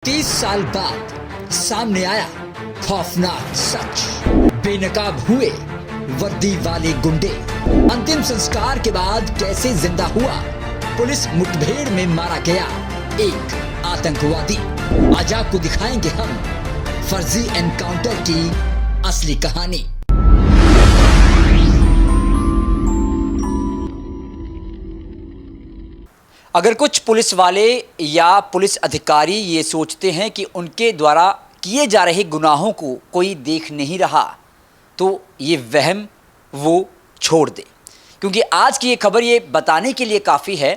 30 साल बाद सामने आया खौफनाक सच। बेनकाब हुए वर्दी वाले गुंडे। अंतिम संस्कार के बाद कैसे जिंदा हुआ? पुलिस मुठभेड़ में मारा गया एक आतंकवादी। आज आपको दिखाएंगे हम फर्जी एनकाउंटर की असली कहानी। अगर कुछ पुलिस वाले या पुलिस अधिकारी ये सोचते हैं कि उनके द्वारा किए जा रहे गुनाहों को कोई देख नहीं रहा, तो ये वहम वो छोड़ दे, क्योंकि आज की ये खबर ये बताने के लिए काफ़ी है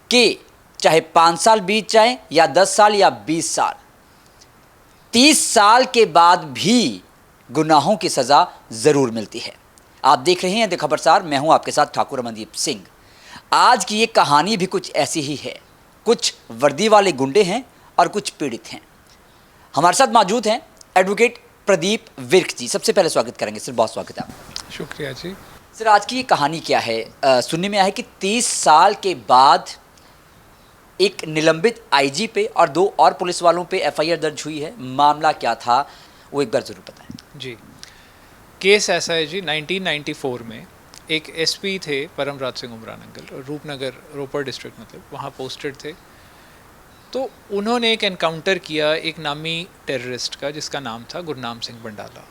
कि चाहे 5 साल बीत जाएं या 10 साल या 20 साल, 30 साल के बाद भी गुनाहों की सज़ा ज़रूर मिलती है। आप देख रहे हैं द खबरसार, मैं हूं आपके साथ ठाकुर अमनदीप सिंह। आज की ये कहानी भी कुछ ऐसी ही है। कुछ वर्दी वाले गुंडे हैं और कुछ पीड़ित हैं। हमारे साथ मौजूद हैं एडवोकेट प्रदीप विर्क जी। सबसे पहले स्वागत करेंगे सर, बहुत स्वागत है आपका। शुक्रिया जी। सर, आज की ये कहानी क्या है? सुनने में आया है कि 30 साल के बाद एक निलंबित आईजी पे और 2 और पुलिस वालों पे एफआईआर दर्ज हुई है। मामला क्या था वो एक बार ज़रूर बताएं। जी, केस ऐसा है जी, 1994 में एक एसपी थे परमराज सिंह उमरान अंकल, रूपनगर रोपड़ डिस्ट्रिक्ट, मतलब वहाँ पोस्टेड थे। तो उन्होंने एक एनकाउंटर किया एक नामी टेररिस्ट का जिसका नाम था गुरनाम सिंह बंडाला।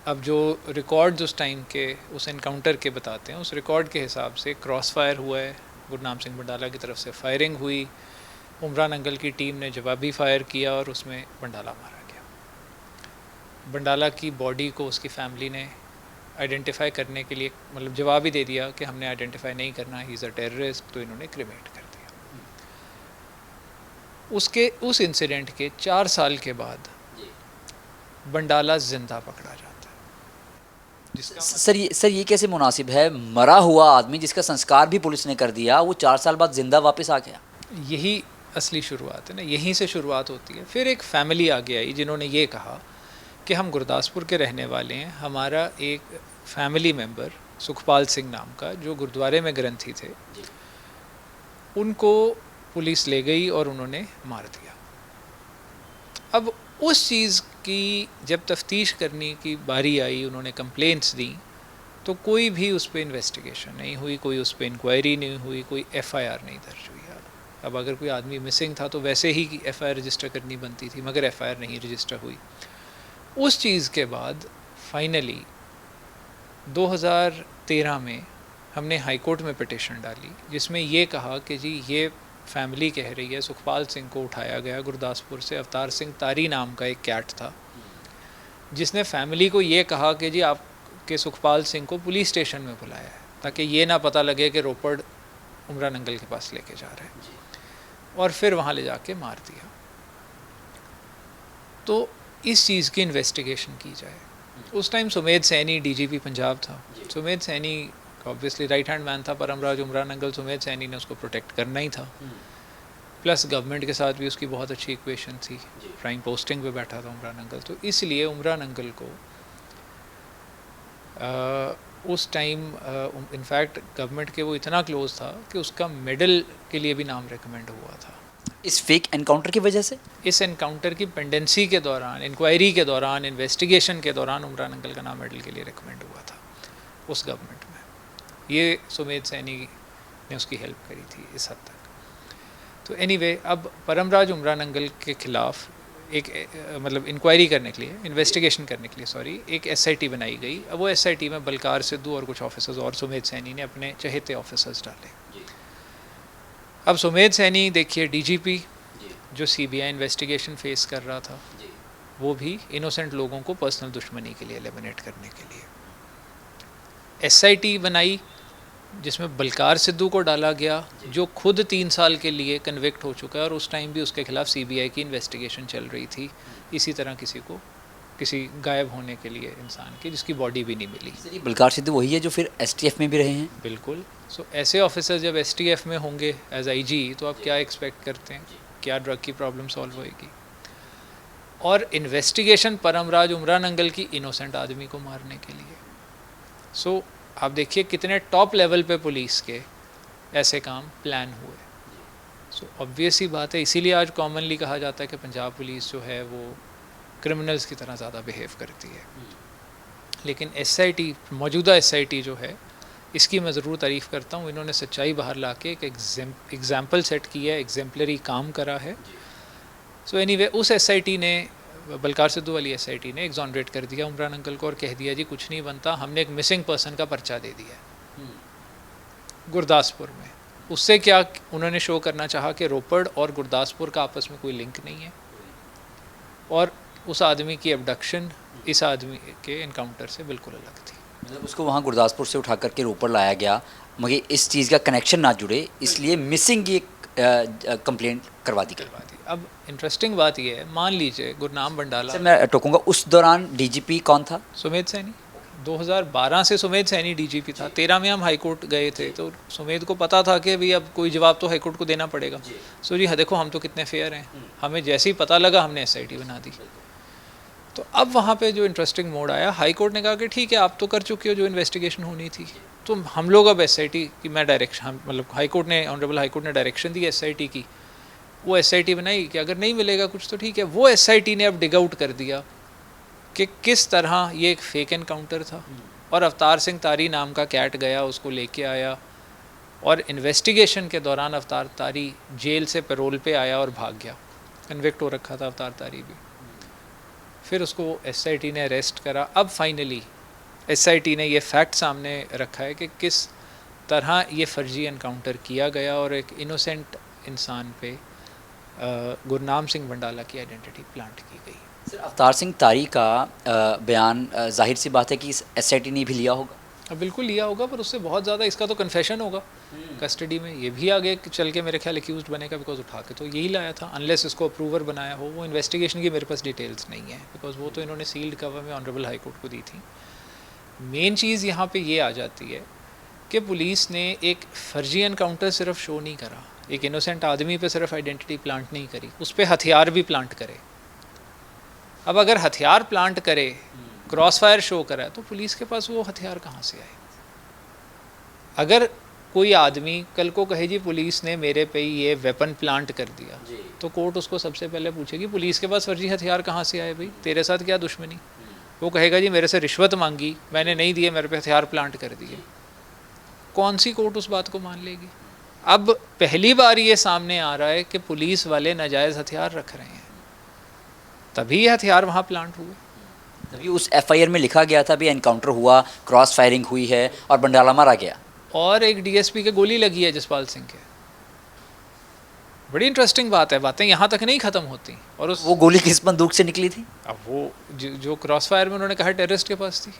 अब जो रिकॉर्ड्स उस टाइम के उस एनकाउंटर के बताते हैं, उस रिकॉर्ड के हिसाब से क्रॉस फायर हुआ है, गुरनाम सिंह बंडाला की तरफ से फायरिंग हुई, उमरान अंकल की टीम ने जवाबी फायर किया और उसमें बंडाला मारा गया। बंडाला की बॉडी को उसकी फैमिली ने आइडेंटिफाई करने के लिए मतलब जवाब ही दे दिया कि हमने आइडेंटिफाई नहीं करना, ही इज़ अ टेररिस्ट, तो इन्होंने क्रिमेट कर दिया। उस इंसिडेंट के 4 साल के बाद बंडाला जिंदा पकड़ा जाता है। जिसका सर ये कैसे मुनासिब है? मरा हुआ आदमी जिसका संस्कार भी पुलिस ने कर दिया, वो 4 साल बाद जिंदा वापस आ गया। यही असली शुरुआत है ना, यहीं से शुरुआत होती है। फिर एक फैमिली आगे आई जिन्होंने ये कहा कि हम गुरदासपुर के रहने वाले हैं, हमारा एक फैमिली मेंबर सुखपाल सिंह नाम का जो गुरुद्वारे में ग्रंथी थे, उनको पुलिस ले गई और उन्होंने मार दिया। अब उस चीज़ की जब तफ्तीश करने की बारी आई, उन्होंने कंप्लेंट्स दी, तो कोई भी उस पर इन्वेस्टिगेशन नहीं हुई, कोई उस पर इंक्वायरी नहीं हुई, कोई एफआईआर नहीं दर्ज हुई। अब अगर कोई आदमी मिसिंग था तो वैसे ही एफआईआर रजिस्टर करनी बनती थी, मगर एफआईआर नहीं रजिस्टर हुई। उस चीज़ के बाद फाइनली 2013 में हमने हाई कोर्ट में पिटिशन डाली जिसमें ये कहा कि जी ये फैमिली कह रही है सुखपाल सिंह को उठाया गया गुरदासपुर से। अवतार सिंह तारी नाम का एक कैट था जिसने फैमिली को ये कहा कि जी आपके सुखपाल सिंह को पुलिस स्टेशन में बुलाया है ताकि ये ना पता लगे कि रोपड़ उमरान अंकल के पास लेके जा रहे हैं, और फिर वहाँ ले जाके मार दिया। तो इस चीज़ की इन्वेस्टिगेशन की जाए। उस टाइम सुमेध सैनी डीजीपी पंजाब था। Sumedh Saini obviously right hand man था परमराज उमरान अंकल, सुमेध सैनी ने उसको प्रोटेक्ट करना ही था। प्लस गवर्नमेंट के साथ भी उसकी बहुत अच्छी इक्वेशन थी, प्राइम पोस्टिंग पे बैठा था उमरान अंकल। तो इसलिए उमरान अंकल को उस टाइम इनफैक्ट गवर्नमेंट के वो इतना क्लोज था कि उसका मेडल के लिए भी नाम रिकमेंड हुआ था। इस फेक एनकाउंटर की वजह से? इस एनकाउंटर की पेंडेंसी के दौरान, इंक्वायरी के दौरान, इन्वेस्टिगेशन के दौरान उमरान अंकल का नाम मेडल के लिए रिकमेंड हुआ था उस गवर्नमेंट में। ये सुमेध सैनी ने उसकी हेल्प करी थी इस हद तक। तो एनीवे, अब परमराज उमरान अंकल के ख़िलाफ़ एक मतलब इंक्वायरी करने के लिए, इन्वेस्टिगेशन करने के लिए एक एसआईटी बनाई गई। अब वो एसआईटी में बलकार सिद्धू और कुछ ऑफिसर्स और सुमेध सैनी ने अपने चहेते ऑफिसर्स डाले। अब सुमेध सैनी देखिए डीजीपी जो सीबीआई इन्वेस्टिगेशन फेस कर रहा था, वो भी इनोसेंट लोगों को पर्सनल दुश्मनी के लिए एलिमिनेट करने के लिए एसआईटी बनाई जिसमें बलकार सिद्धू को डाला गया जो खुद 3 साल के लिए कन्विक्ट हो चुका है और उस टाइम भी उसके खिलाफ सीबीआई की इन्वेस्टिगेशन चल रही थी इसी तरह किसी गायब होने के लिए इंसान की जिसकी बॉडी भी नहीं मिली। सर, बलकार सिद्धू वही है जो फिर एसटीएफ में भी रहे हैं? बिल्कुल। सो ऐसे ऑफिसर जब एसटीएफ में होंगे एज आईजी, तो आप क्या एक्सपेक्ट करते हैं? क्या ड्रग की प्रॉब्लम सॉल्व होएगी? और इन्वेस्टिगेशन परमराज उमरान अंकल की इनोसेंट आदमी को मारने के लिए। सो आप देखिए कितने टॉप लेवल पे पुलिस के ऐसे काम प्लान हुए। सो ऑब्वियस ही बात है, इसीलिए आज कॉमनली कहा जाता है कि पंजाब पुलिस जो है वो क्रिमिनल्स की तरह ज़्यादा बिहेव करती है। लेकिन एसआईटी, मौजूदा एसआईटी जो है, इसकी मैं ज़रूर तारीफ़ करता हूँ। इन्होंने सच्चाई बाहर ला के एक एग्जाम्पल सेट किया है, एग्जाम्पलरी काम करा है। सो एनीवे उस एसआईटी ने, बलकार सिद्धू वाली एसआईटी ने एग्जॉनरेट कर दिया उमरान अंकल को और कह दिया जी कुछ नहीं बनता, हमने एक मिसिंग पर्सन का पर्चा दे दिया है गुरदासपुर में। उससे क्या उन्होंने शो करना चाहा कि रोपड़ और गुरदासपुर का आपस में कोई लिंक नहीं है और उस आदमी की एबडक्शन इस आदमी के इनकाउंटर से बिल्कुल अलग थी। मतलब उसको वहाँ गुरदासपुर से उठा करके रोपड़ लाया गया, मगर इस चीज़ का कनेक्शन ना जुड़े, इसलिए मिसिंग की कंप्लेंट करवा दी गई। अब इंटरेस्टिंग बात यह है, मान लीजिए गुरनाम बंडाला, सर मैं टोकूंगा, उस दौरान डीजीपी कौन था? सुमेध सैनी। 2012 से सुमेध सैनी डीजीपी था। 13 में हम हाईकोर्ट गए थे तो सुमेध को पता था कि भाई अब कोई जवाब तो हाईकोर्ट को देना पड़ेगा। सो जी हाँ, देखो हम तो कितने फेयर हैं, हमें जैसे ही पता लगा हमने एसआईटी बना दी। तो अब वहाँ पे जो इंटरेस्टिंग मोड आया, हाई कोर्ट ने कहा कि ठीक है आप तो कर चुके हो जो इन्वेस्टिगेशन होनी थी, तो हम लोग अब एसआईटी की, मैं डायरेक्शन, मतलब हाई कोर्ट ने, ऑनरेबल हाई कोर्ट ने डायरेक्शन दी एसआईटी की, वो एसआईटी बनाई कि अगर नहीं मिलेगा कुछ तो ठीक है। वो एसआईटी ने अब डिग आउट कर दिया कि किस तरह ये एक फेक एनकाउंटर था और अवतार सिंह तारी नाम का कैट गया, उसको लेके आया और इन्वेस्टिगेशन के दौरान अवतार तारी जेल से पैरोल पे आया और भाग गया। कन्विक्ट हो रखा था अवतार तारी भी। फिर उसको एसआईटी ने अरेस्ट करा। अब फाइनली एसआईटी ने ये फैक्ट सामने रखा है कि किस तरह ये फर्जी एनकाउंटर किया गया और एक इनोसेंट इंसान पे गुरनाम सिंह बंडाला की आइडेंटिटी प्लांट की गई। सर अवतार सिंह तारी का बयान जाहिर सी बात है कि इस एसआईटी ने भी लिया होगा। अब बिल्कुल लिया होगा, पर उससे बहुत ज़्यादा इसका तो कन्फेशन होगा कस्टडी में। ये भी आगे चल के मेरे ख्याल एक्यूज्ड बनेगा, बिकॉज उठा के तो यही लाया था, अनलेस इसको अप्रूवर बनाया हो। वो इन्वेस्टिगेशन की मेरे पास डिटेल्स नहीं है, बिकॉज वो तो इन्होंने सील्ड कवर में ऑनरेबल हाई कोर्ट को दी थी। मेन चीज़ यहाँ पे ये आ जाती है कि पुलिस ने एक फर्जी एनकाउंटर सिर्फ शो नहीं करा, एक इनोसेंट आदमी पे सिर्फ आइडेंटिटी प्लांट नहीं करी, उस पर हथियार भी प्लांट करे। अब अगर हथियार प्लांट करे, क्रॉस फायर शो करा है, तो पुलिस के पास वो हथियार कहाँ से आए? अगर कोई आदमी कल को कहे जी पुलिस ने मेरे पे ये वेपन प्लांट कर दिया, तो कोर्ट उसको सबसे पहले पूछेगी पुलिस के पास फर्जी हथियार कहाँ से आए भाई, तेरे साथ क्या दुश्मनी? वो कहेगा जी मेरे से रिश्वत मांगी, मैंने नहीं दिए, मेरे पे हथियार प्लांट कर दिए। कौन सी कोर्ट उस बात को मान लेगी? अब पहली बार ये सामने आ रहा है कि पुलिस वाले नाजायज़ हथियार रख रहे हैं, तभी ये हथियार वहाँ प्लांट हुए। तभी उस एफआईआर में लिखा गया था भी एनकाउंटर हुआ, क्रॉस फायरिंग हुई है और बंडाला मारा गया, और एक डीएसपी के गोली लगी है जसपाल सिंह के। बड़ी इंटरेस्टिंग बात है, बातें यहाँ तक नहीं ख़त्म होती। और वो गोली किस बंदूक से निकली थी? अब वो जो क्रॉस फायर में उन्होंने कहा टेररिस्ट के पास थी।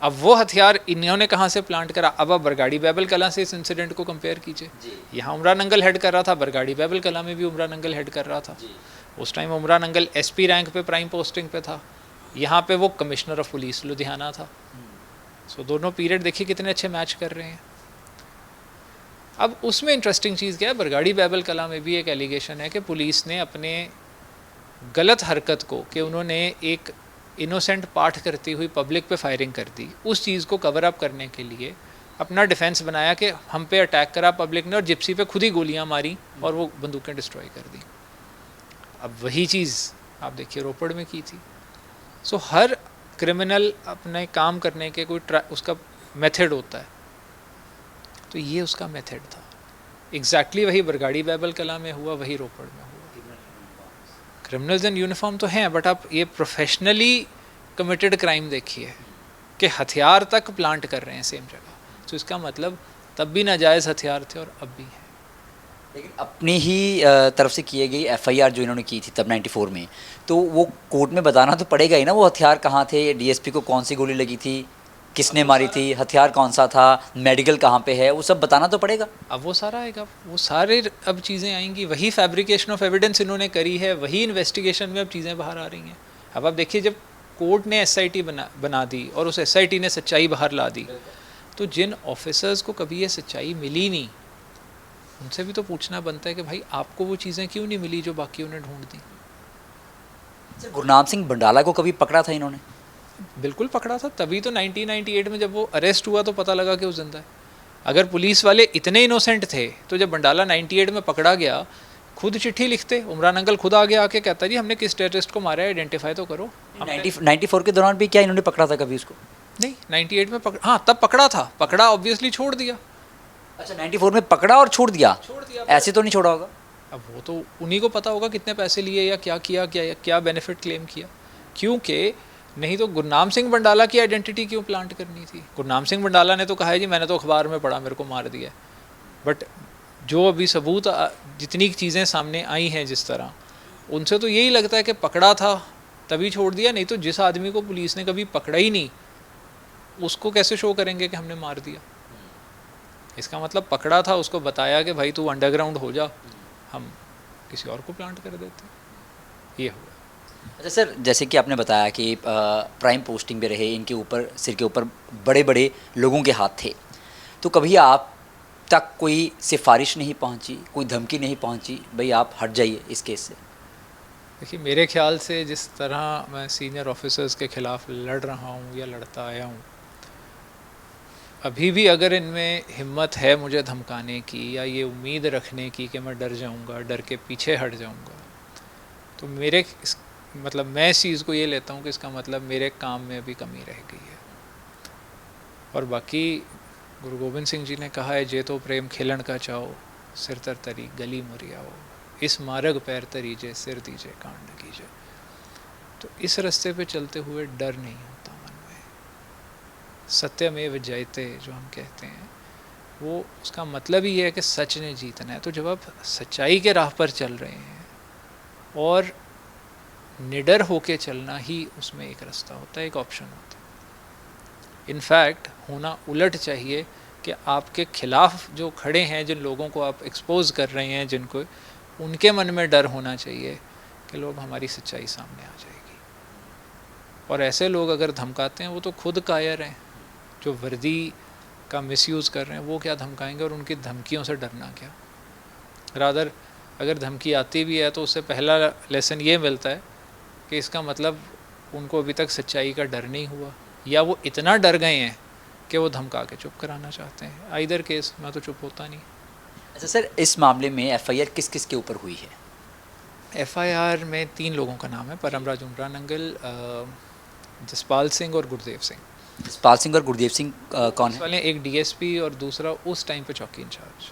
अब वो हथियार इन्होंने कहाँ से प्लांट करा? अब आप बरगाड़ी बैबल कला से इस इंसिडेंट को कंपेयर कीजिए। यहाँ उमरान अंगल हेड कर रहा था, बरगाड़ी बैबल कला में भी उमरान अंगल हेड कर रहा था। उस टाइम उमरान अंगल एसपी रैंक पे प्राइम पोस्टिंग पे था, यहाँ पे वो कमिश्नर ऑफ पुलिस लुधियाना था। सो दोनों पीरियड देखिए कितने अच्छे मैच कर रहे हैं। अब उसमें इंटरेस्टिंग चीज़ क्या है, बरगाड़ी बैबल कला में भी एक एलिगेशन है कि पुलिस ने अपने गलत हरकत को, कि उन्होंने एक इनोसेंट पाठ करती हुई पब्लिक पे फायरिंग कर दी, उस चीज़ को कवर अप करने के लिए अपना डिफेंस बनाया कि हम पे अटैक करा पब्लिक ने और जिप्सी पे खुद ही गोलियां मारी और वो बंदूकें डिस्ट्रॉय कर दी। अब वही चीज़ आप देखिए रोपड़ में की थी। सो हर क्रिमिनल अपने काम करने के कोई उसका मेथड होता है, तो ये उसका मेथड था। एग्जैक्टली वही बरगाड़ी बैबल कला में हुआ, वही रोपड़ में हुआ। क्रिमिनल्स इन यूनिफॉर्म तो हैं, बट आप ये प्रोफेशनली कमिटेड क्राइम देखिए कि हथियार तक प्लांट कर रहे हैं सेम जगह। तो इसका मतलब तब भी नाजायज़ हथियार थे और अब भी हैं। लेकिन अपनी ही तरफ से किए गई एफआईआर जो इन्होंने की थी तब 94 में, तो वो कोर्ट में बताना तो पड़ेगा ही ना, वो हथियार कहाँ थे, डीएसपी को कौन सी गोली लगी थी, किसने मारी थी, हथियार कौन सा था, मेडिकल कहाँ पे है, वो सब बताना तो पड़ेगा। अब वो सारा आएगा, वो सारे अब चीज़ें आएंगी। वही फैब्रिकेशन ऑफ एविडेंस इन्होंने करी है, वही इन्वेस्टिगेशन में अब चीज़ें बाहर आ रही हैं। अब आप देखिए जब कोर्ट ने एसआईटी बना दी और उस एसआईटी ने सच्चाई बाहर ला दी, तो जिन ऑफिसर्स को कभी ये सच्चाई मिली नहीं, उनसे भी तो पूछना बनता है कि भाई आपको वो चीज़ें क्यों नहीं मिली जो बाकियों ने ढूंढ दी। गुरनाम सिंह बंडाला को कभी पकड़ा था इन्होंने? बिल्कुल पकड़ा था, तभी तो 1998 में जब वो अरेस्ट हुआ तो पता लगा कि वो जिंदा है। अगर पुलिस वाले इतने इनोसेंट थे तो जब बंडाला 98 में पकड़ा गया खुद चिट्ठी लिखते, उमरान अंकल खुद आगे आके कहता जी हमने किस टेररिस्ट को मारा है, आइडेंटिफाई तो करो। 94 के दौरान भी क्या इन्होंने पकड़ा था कभी उसको? नहीं, 98 में हाँ तब पकड़ा था, पकड़ा ऑब्वियसली छोड़ दिया। अच्छा, 94 में पकड़ा और छोड़ दिया? ऐसे तो नहीं छोड़ा होगा? अब वो तो उन्हीं को पता होगा कितने पैसे लिए या क्या किया, क्या बेनिफिट क्लेम किया। क्योंकि नहीं तो गुरनाम सिंह बंडाला की आइडेंटिटी क्यों प्लांट करनी थी? गुरनाम सिंह बंडाला ने तो कहा है जी मैंने तो अखबार में पढ़ा, मेरे को मार दिया। बट जो अभी सबूत जितनी चीज़ें सामने आई हैं जिस तरह, उनसे तो यही लगता है कि पकड़ा था तभी छोड़ दिया। नहीं तो जिस आदमी को पुलिस ने कभी पकड़ा ही नहीं उसको कैसे शो करेंगे कि हमने मार दिया? इसका मतलब पकड़ा था, उसको बताया कि भाई तू अंडरग्राउंड हो जा, हम किसी और को प्लांट कर देते। ये हुआ। अच्छा सर, जैसे कि आपने बताया कि प्राइम पोस्टिंग पे रहे, इनके ऊपर सिर के ऊपर बड़े बड़े लोगों के हाथ थे, तो कभी आप तक कोई सिफारिश नहीं पहुंची, कोई धमकी नहीं पहुंची, भाई आप हट जाइए इस केस से? देखिए मेरे ख्याल से जिस तरह मैं सीनियर ऑफिसर्स के ख़िलाफ़ लड़ रहा हूँ या लड़ता आया हूँ, अभी भी अगर इनमें हिम्मत है मुझे धमकाने की या ये उम्मीद रखने की कि मैं डर जाऊँगा, डर के पीछे हट जाऊँगा, तो मतलब मैं इस चीज़ को ये लेता हूँ कि इसका मतलब मेरे काम में अभी कमी रह गई है। और बाकी गुरु गोबिंद सिंह जी ने कहा है, जे तो प्रेम खिलन का चाहो, सिर तर तरी गली मुरियाओ, इस मार्ग पैर तरीजे, सिर दीजे कांड न कीजिए। तो इस रास्ते पे चलते हुए डर नहीं होता मन में। सत्यमेव जयते जो हम कहते हैं, वो उसका मतलब ही है कि सच ने जीतना है। तो जब आप सच्चाई के राह पर चल रहे हैं और निडर होके चलना ही उसमें एक रास्ता होता है, एक ऑप्शन होता है। इनफैक्ट होना उलट चाहिए कि आपके खिलाफ जो खड़े हैं, जिन लोगों को आप एक्सपोज कर रहे हैं, जिनको, उनके मन में डर होना चाहिए कि लोग हमारी सच्चाई सामने आ जाएगी। और ऐसे लोग अगर धमकाते हैं वो तो खुद कायर हैं। जो वर्दी का मिसयूज़ कर रहे हैं वो क्या धमकाएंगे, और उनकी धमकियों से डरना क्या? रादर अगर धमकी आती भी है तो उससे पहला लेसन ये मिलता है कि इसका मतलब उनको अभी तक सच्चाई का डर नहीं हुआ, या वो इतना डर गए हैं कि वो धमका के चुप कराना चाहते हैं। आइदर केस मैं तो चुप होता नहीं। अच्छा सर, इस मामले में एफआईआर किस किस के ऊपर हुई है? एफआईआर में 3 लोगों का नाम है, परमराज उमरान अंकल, जसपाल सिंह और गुरदेव सिंह। जसपाल सिंह और गुरदेव सिंह कौन है? वाले एक डीएसपी और दूसरा उस टाइम पे चौकी इंचार्ज,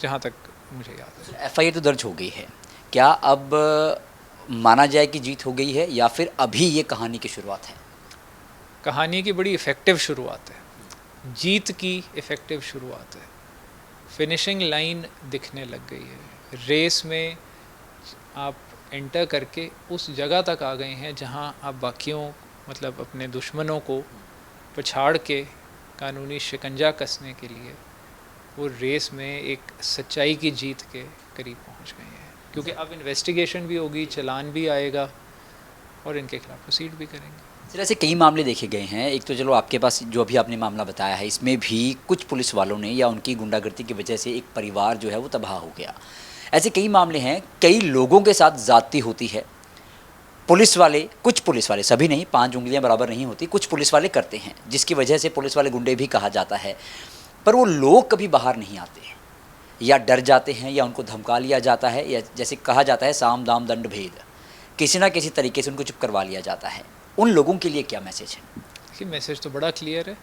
जहाँ तक मुझे याद है। एफआईआर तो दर्ज हो गई है, क्या अब माना जाए कि जीत हो गई है, या फिर अभी ये कहानी की शुरुआत है? कहानी की बड़ी इफ़ेक्टिव शुरुआत है, जीत की इफ़ेक्टिव शुरुआत है। फिनिशिंग लाइन दिखने लग गई है। रेस में आप एंटर करके उस जगह तक आ गए हैं जहां आप बाकियों, मतलब अपने दुश्मनों को पछाड़ के कानूनी शिकंजा कसने के लिए वो रेस में एक सच्चाई की जीत के करीब पहुंच गए हैं। क्योंकि अब इन्वेस्टिगेशन भी होगी, चालान भी आएगा और इनके खिलाफ प्रोसीड भी करेंगे। सर, ऐसे कई मामले देखे गए हैं। एक तो चलो आपके पास जो अभी आपने मामला बताया है, इसमें भी कुछ पुलिस वालों ने या उनकी गुंडागर्दी की वजह से एक परिवार जो है वो तबाह हो गया। ऐसे कई मामले हैं, कई लोगों के साथ ज़्यादती होती है। पुलिस वाले, कुछ पुलिस वाले, सभी नहीं, 5 उंगलियां बराबर नहीं होती, कुछ पुलिस वाले करते हैं, जिसकी वजह से पुलिस वाले गुंडे भी कहा जाता है। पर वो लोग कभी बाहर नहीं आते हैं, या डर जाते हैं, या उनको धमका लिया जाता है, या जैसे कहा जाता है साम दाम दंड भेद, किसी ना किसी तरीके से उनको चुप करवा लिया जाता है। उन लोगों के लिए क्या मैसेज है? देखिए मैसेज तो बड़ा क्लियर है।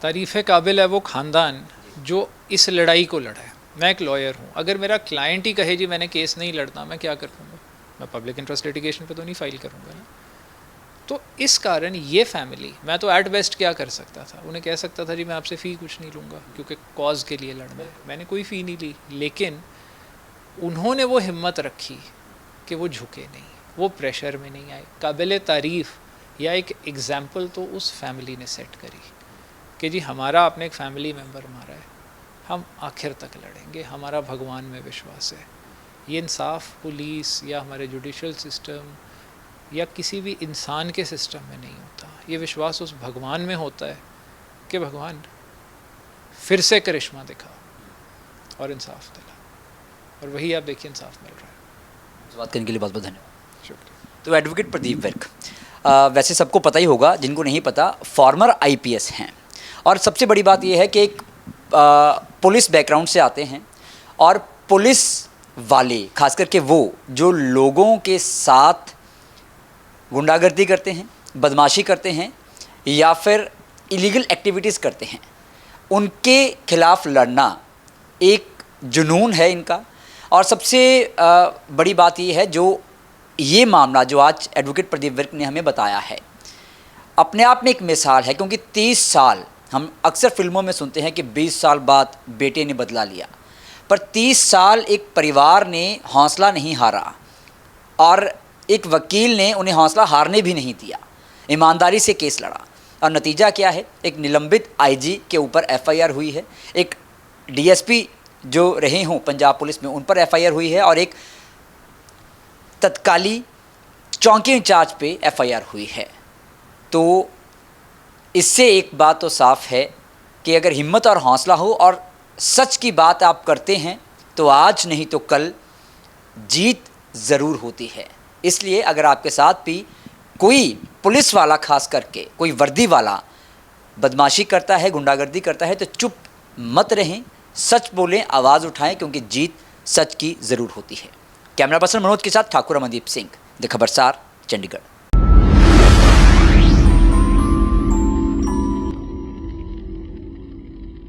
तारीफ़ काबिल है वो ख़ानदान जो इस लड़ाई को लड़ा है। मैं एक लॉयर हूँ, अगर मेरा क्लाइंट ही कहे जी मैंने केस नहीं लड़ना, मैं क्या करूँगा? मैं पब्लिक इंटरेस्ट लिटिगेशन पे तो नहीं फाइल करूँगा ना। तो इस कारण ये फैमिली, मैं तो एट बेस्ट क्या कर सकता था, उन्हें कह सकता था जी मैं आपसे फ़ी कुछ नहीं लूँगा क्योंकि कॉज के लिए लड़ना है। मैंने कोई फ़ी नहीं ली, लेकिन उन्होंने वो हिम्मत रखी कि वो झुके नहीं, वो प्रेशर में नहीं आए। काबिल तारीफ़ या एक एग्ज़ाम्पल तो उस फैमिली ने सेट करी कि जी हमारा आपने एक फैमिली मेम्बर मारा है, हम आखिर तक लड़ेंगे, हमारा भगवान में विश्वास है। ये इंसाफ पुलिस या हमारे जुडिशल सिस्टम या किसी भी इंसान के सिस्टम में नहीं होता। ये विश्वास उस भगवान में होता है कि भगवान फिर से करिश्मा दिखा और इंसाफ दिला, और वही आप देखिए इंसाफ मिल रहा है। बात करने के लिए बहुत बहुत धन्यवाद। शुक्रिया। तो एडवोकेट प्रदीप विर्क, वैसे सबको पता ही होगा, जिनको नहीं पता, फॉर्मर आईपीएस हैं, और सबसे बड़ी बात यह है कि एक पुलिस बैकग्राउंड से आते हैं, और पुलिस वाले, खास करके वो जो लोगों के साथ गुंडागर्दी करते हैं, बदमाशी करते हैं या फिर इलीगल एक्टिविटीज़ करते हैं, उनके खिलाफ लड़ना एक जुनून है इनका। और सबसे बड़ी बात ये है, जो ये मामला जो आज एडवोकेट प्रदीप विर्क ने हमें बताया है, अपने आप में एक मिसाल है। क्योंकि 30 साल, हम अक्सर फिल्मों में सुनते हैं कि 20 साल बाद बेटे ने बदला लिया, पर 30 साल एक परिवार ने हौसला नहीं हारा और एक वकील ने उन्हें हौसला हारने भी नहीं दिया, ईमानदारी से केस लड़ा। और नतीजा क्या है? एक निलंबित आईजी के ऊपर एफआईआर हुई है, एक डीएसपी जो रहे हों पंजाब पुलिस में उन पर एफआईआर हुई है, और एक तत्काली चौकी इंचार्ज पे एफआईआर हुई है। तो इससे एक बात तो साफ है कि अगर हिम्मत और हौसला हो और सच की बात आप करते हैं तो आज नहीं तो कल जीत ज़रूर होती है। इसलिए अगर आपके साथ भी कोई पुलिस वाला, खास करके कोई वर्दी वाला बदमाशी करता है, गुंडागर्दी करता है, तो चुप मत रहें, सच बोलें, आवाज़ उठाएं, क्योंकि जीत सच की ज़रूर होती है। कैमरा पर्सन मनोज के साथ ठाकुर अमनदीप सिंह, द खबरसार, चंडीगढ़।